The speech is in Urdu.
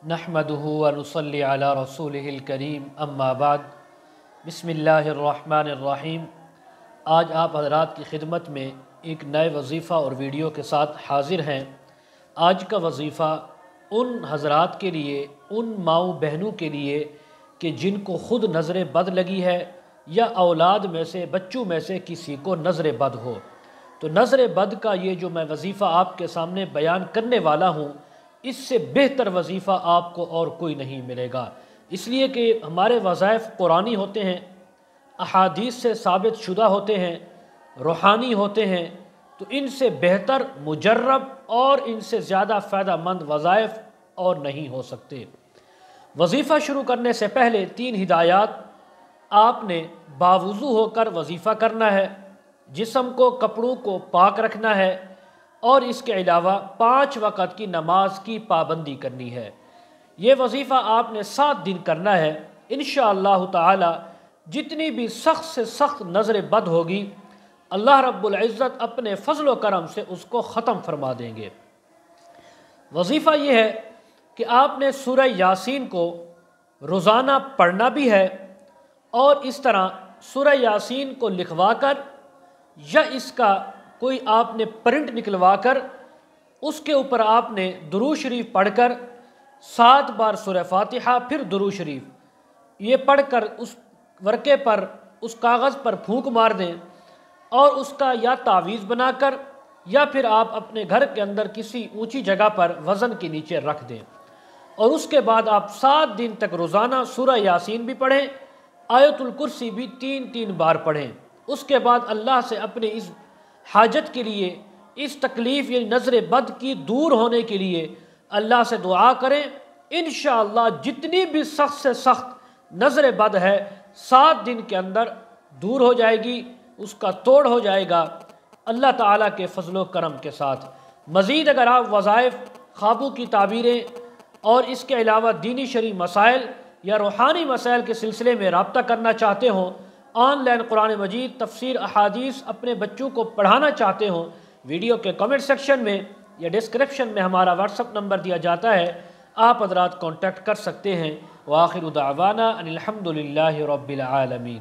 نحمدہ و نصلی علی رسولہ الکریم اما بعد بسم اللہ الرحمن الرحیم۔ آج آپ حضرات کی خدمت میں ایک نئے وظیفہ اور ویڈیو کے ساتھ حاضر ہیں۔ آج کا وظیفہ ان حضرات کے لیے، ان ماؤں بہنوں کے لیے کہ جن کو خود نظر بد لگی ہے یا اولاد میں سے، بچوں میں سے کسی کو نظر بد ہو، تو نظر بد کا یہ جو میں وظیفہ آپ کے سامنے بیان کرنے والا ہوں، اس سے بہتر وظیفہ آپ کو اور کوئی نہیں ملے گا، اس لیے کہ ہمارے وظائف قرآنی ہوتے ہیں، احادیث سے ثابت شدہ ہوتے ہیں، روحانی ہوتے ہیں، تو ان سے بہتر، مجرب اور ان سے زیادہ فائدہ مند وظائف اور نہیں ہو سکتے۔ وظیفہ شروع کرنے سے پہلے 3 ہدایات آپ نے باوضو ہو کر وظیفہ کرنا ہے، جسم کو، کپڑوں کو پاک رکھنا ہے، اور اس کے علاوہ 5 وقت کی نماز کی پابندی کرنی ہے۔ یہ وظیفہ آپ نے 7 دن کرنا ہے۔ انشاءاللہ تعالی جتنی بھی سخت سے سخت نظر بد ہوگی، اللہ رب العزت اپنے فضل و کرم سے اس کو ختم فرما دیں گے۔ وظیفہ یہ ہے کہ آپ نے سورہ یاسین کو روزانہ پڑھنا بھی ہے، اور اس طرح سورہ یاسین کو لکھوا کر یا اس کا کوئی آپ نے پرنٹ نکلوا کر اس کے اوپر آپ نے درود شریف پڑھ کر 7 بار سورہ فاتحہ، پھر درود شریف یہ پڑھ کر اس ورقے پر، اس کاغذ پر پھونک مار دیں، اور اس کا یا تعویذ بنا کر یا پھر آپ اپنے گھر کے اندر کسی اونچی جگہ پر وزن کے نیچے رکھ دیں، اور اس کے بعد آپ 7 دن تک روزانہ سورہ یاسین بھی پڑھیں، آیت الکرسی بھی 3 بار پڑھیں۔ اس کے بعد اللہ سے اپنے اس حاجت کے لیے، اس تکلیف یعنی نظر بد کی دور ہونے کے لیے اللہ سے دعا کریں۔ انشاءاللہ جتنی بھی سخت سے سخت نظر بد ہے 7 دن کے اندر دور ہو جائے گی، اس کا توڑ ہو جائے گا اللہ تعالیٰ کے فضل و کرم کے ساتھ۔ مزید اگر آپ وظائف، خوابوں کی تعبیریں اور اس کے علاوہ دینی شرعی مسائل یا روحانی مسائل کے سلسلے میں رابطہ کرنا چاہتے ہوں، آن لائن قرآن مجید، تفسیر، احادیث اپنے بچوں کو پڑھانا چاہتے ہوں، ویڈیو کے کمنٹ سیکشن میں یا ڈسکرپشن میں ہمارا واٹس ایپ نمبر دیا جاتا ہے، آپ حضرات کانٹیکٹ کر سکتے ہیں۔ وآخر دعوانا ان الحمد للہ رب العالمین۔